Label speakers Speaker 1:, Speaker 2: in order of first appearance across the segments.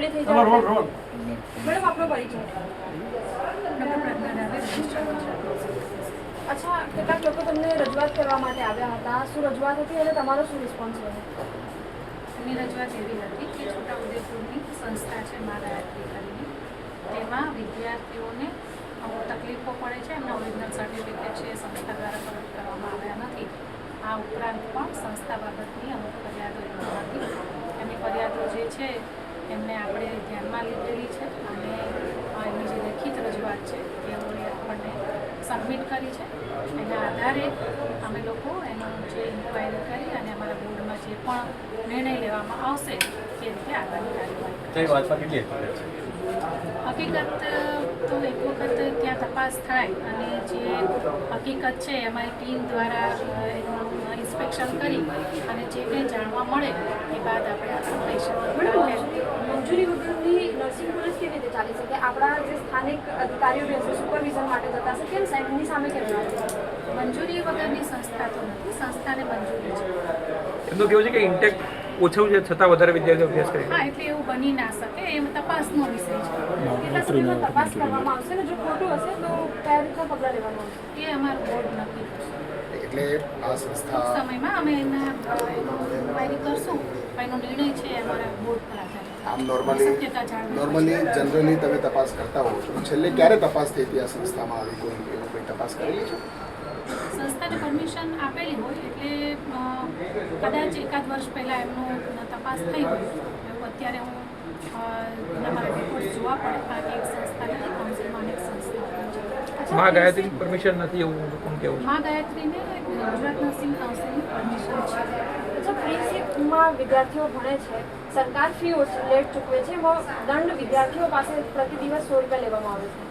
Speaker 1: નિર્ણય થઈ જાય. મેડમ આપનો પરિચય. અચ્છા, કેટલાક લોકો તમને રજૂઆત કરવા માટે આવ્યા હતા. શું રજૂઆત હતી અને તમારો શું રિસ્પોન્સ રહ્યો?
Speaker 2: એની રજૂઆત એવી હતી કે છોટાઉદેપુરની સંસ્થા છે મા ગાયત્રી કરીને, તેમાં વિદ્યાર્થીઓને અમુક તકલીફો પડે છે. એમના ઓરિજિનલ સર્ટિફિકેટ છે સંસ્થા દ્વારા પરત કરવામાં આવ્યા નથી. આ ઉપરાંત પણ સંસ્થા બાબતની અમુક ફરિયાદો હતી. એમની ફરિયાદો જે છે એમને આપણે ધ્યાનમાં લીધેલી છે અને એમની જે લેખિત રજૂઆત છે તેઓએ આપણને સબમિટ કરી છે. એના આધારે અમે લોકો એનો જે ઇન્ક્વાયરી કરી અને અમારા બોર્ડમાં જે પણ નિર્ણય લેવામાં આવશે તે રીતે આગળની કાર્યવાહી. હકીકત તો એક વખત ત્યાં તપાસ થાય અને જે હકીકત છે અમારી ટીમ દ્વારા એનું ઇન્સ્પેક્શન કરી અને જે કંઈ જાણવા મળે એ બાદ આપણે આગળ લઈ શકીએ.
Speaker 1: મંજૂરી વગરની નર્સિંગ કોલેજ કેવી રીતે ચાલી શકે? આપણા જે સ્થાનિક અધિકારીઓ રહેશે સુપરવિઝન માટે જતા હશે, કેમ સાહેબની સામે કેમ
Speaker 2: મંજૂરી વગરની સંસ્થા તો નથી, સંસ્થાને મંજૂરી છે.
Speaker 3: એમનું કેવું છે કે ઇન્ટેક ઓછું છે છતાં વધારે વિદ્યાર્થીઓ અભ્યાસ કરે.
Speaker 2: હા, એટલે એવું બની ના શકે. એ તપાસનો વિષય છે.
Speaker 1: કેટલા સમયમાં તપાસ કરવામાં આવશે ને જો ખોટું હશે તો કયા રીતના પગલાં લેવામાં આવશે
Speaker 2: એ અમારું બોર્ડ નક્કી કરશે.
Speaker 4: એટલે આ સંસ્થા
Speaker 2: સમયમાં અમે એના ઇન્ક્વાયરી કરશું. એનો નિર્ણય છે અમારા બોર્ડ પર આધારિત.
Speaker 4: આમ નોર્મલી જનરલી તમે તપાસ કરતા હો છો, છેલ્લે ક્યારે તપાસ થઈ હતી આ સંસ્થામાં? આવી કોઈ તપાસ કરેલી છે?
Speaker 2: સંસ્થાને પરમિશન આપેલી હોય એટલે કદાચ એકાદ વર્ષ પહેલાં એમનું તપાસ થઈ હોય એવું અત્યારે હું મારા રિપોર્ટ જોવા પડે કારણ કે એક સંસ્થા નથી, કાઉન્સિલમાં અનેક સંસ્થાઓ.
Speaker 3: મા ગાયત્રી પરમિશન નથી એવું કોણ કેવું?
Speaker 2: મા ગાયત્રીને ગુજરાત નર્સિંગ કાઉન્સિલની પરમિશન છે.
Speaker 1: અચ્છા, ફ્રીમાં વિદ્યાર્થીઓ ભણે છે, સરકાર ફી લેટ ચૂકવે છે, એમાં દંડ વિદ્યાર્થીઓ પાસે પ્રતિ દિવસ 100 રૂપિયા લેવામાં આવે છે.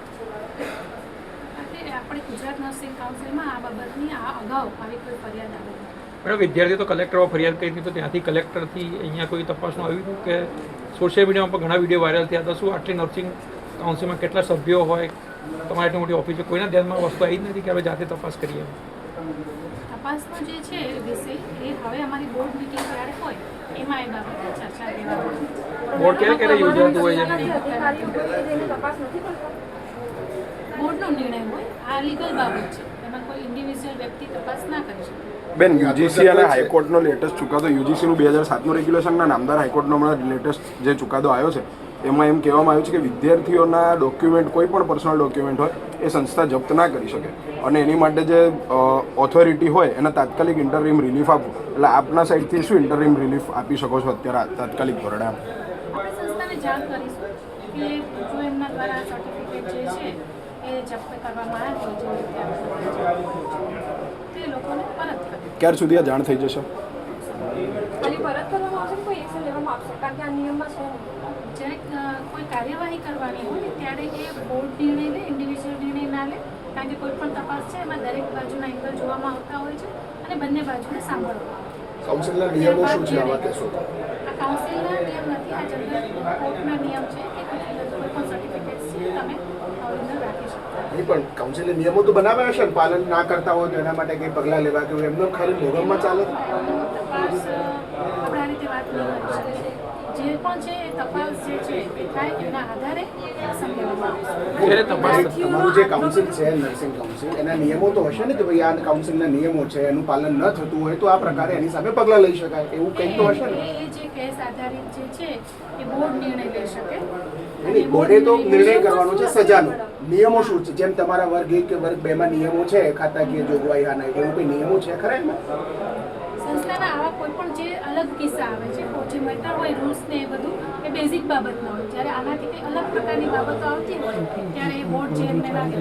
Speaker 2: આપણે ગુજરાત નર્સિંગ કાઉન્સિલમાં આ બાબતની અગાઉ આવી કોઈ ફરિયાદ આવી નથી.
Speaker 3: મેડમ, વિદ્યાર્થીઓ તો કલેક્ટરમાં ફરિયાદ કરી હતી, તો ત્યાંથી કલેક્ટરથી અહીંયા કોઈ તપાસનું આવ્યું હતું કે સોશિયલ મીડિયામાં પણ ઘણા વિડીયો વાયરલ થયા હતા? શું આટલી નર્સિંગ કાઉન્સિલમાં કેટલા સભ્યો હોય, તમારી એટલી મોટી ઓફિસ, કોઈના ધ્યાનમાં વસ્તુ આવી જ નથી કે હવે જાતે તપાસ કરીએ?
Speaker 2: તપાસનો જે છે વિષય એ હવે અમારી બોર્ડ મિટિંગ જ્યારે હોય એમાં એ બાબતે ચર્ચા લેવામાં.
Speaker 3: બોર્ડ ક્યારે યોજાતું હોય છે?
Speaker 1: અધિકારીઓ કોઈ તપાસ નથી કરતા.
Speaker 2: બોર્ડનો નિર્ણય હોય, આ લીગલ બાબત છે, એમાં કોઈ ઇન્ડિવિજ્યુઅલ વ્યક્તિ તપાસ ના કરી શકે.
Speaker 5: બેન, યુજીસી અને હાઈકોર્ટનો લેટેસ્ટ ચુકાદો, યુજીસીનું 2007નું રેગ્યુલેશનના નામદાર હાઈકોર્ટનો હમણાં લેટેસ્ટ જે ચુકાદો આવ્યો છે એમાં એમ કહેવામાં આવ્યું છે કે વિદ્યાર્થીઓના ડોક્યુમેન્ટ, કોઈ પણ પર્સનલ ડોક્યુમેન્ટ હોય એ સંસ્થા જપ્ત ના કરી શકે અને એની માટે જે ઓથોરિટી હોય એને તાત્કાલિક ઇન્ટરિમ રિલીફ આપવું. એટલે આપના સાઈડથી શું ઇન્ટરિમ રિલીફ આપી શકો છો અત્યારે તાત્કાલિક ધોરણે?
Speaker 2: આપણે સંસ્થાને જાણ કરીશું કે જો એમના દ્વારા સર્ટિફિકેટ જે છે એ જપ્ત કરવામાં આવ્યા હોય જે તે લોકોને પરત કરે.
Speaker 5: ક્યાર સુધી આ જાણ થઈ જશે?
Speaker 1: ખાલી પરત કરવામાં આવશે, કોઈ એક્શન લેવામાં આવશે? કારણ કે આ નિયમમાં છે નહીં.
Speaker 2: જ્યારે કોઈ કાર્યવાહી કરવાની હોય ત્યારે એ બોર્ડ નિર્ણય લે, ઇન્ડિવિજ્યુઅલ નિર્ણય ના લે. કારણ કે કોઈ પણ તપાસ છે એમાં દરેક બાજુના એંગલ જોવામાં આવતા હોય છે અને બંને બાજુને સાંભળવામાં આવે છે.
Speaker 4: કાઉન્સિલના નિયમો શું છે આમાં કહેશો?
Speaker 2: આ કાઉન્સિલના નિયમ નથી, આ જનરલ કોર્ટના નિયમ છે કે કોઈ પણ સર્ટિફિકેટ્સ છે તમે ઓરિજિનલ રાખી શકો.
Speaker 4: નહીં, પણ કાઉન્સિલે નિયમો તો બનાવ્યા હશે ને, પાલન ના કરતા હોય તો એના માટે કંઈ પગલાં લેવા કે એમનો ખાલી મોરમમાં ચાલે?
Speaker 2: તપાસ આપણે આ રીતે વાત નહીં કરી શકીએ. જે પણ છે એ તપાસ જે છે એ થાય એના આધારે એક્શન લેવામાં આવશે.
Speaker 4: તમારું જે કાઉન્સિલ છે નર્સિંગ કાઉન્સિલ, એના નિયમો તો હશે ને કે ભાઈ આ કાઉન્સિલના નિયમો છે, એનું પાલન ન થતું હોય તો આ પ્રકારે એની સામે પગલાં લઈ શકાય, એવું કંઈક તો હશે ને?
Speaker 2: એ જે કેસ આધારિત જે છે એ બોર્ડ નિર્ણય લઈ શકે.
Speaker 4: નહીં, બોર્ડે તો નિર્ણય કરવાનો છે સજાનો. નિયમો શું છે? જેમ તમારા વર્ગ 1 કે વર્ગ 2 માં નિયમો છે, ખાતાકીય જોગવાઈ હા નહીં, એવું કોઈ નિયમો છે ખરા એમાં?
Speaker 2: સંસ્થાના આવા કોઈ પણ જે અલગ કિસ્સા આવે છે, જે મેટર હોય રૂલ્સ ને એ બધું એ બેઝિક બાબતના હોય. જ્યારે આનાથી કંઈ અલગ પ્રકારની બાબતો આવતી હોય ત્યારે એ બોર્ડ જે એમને લાગે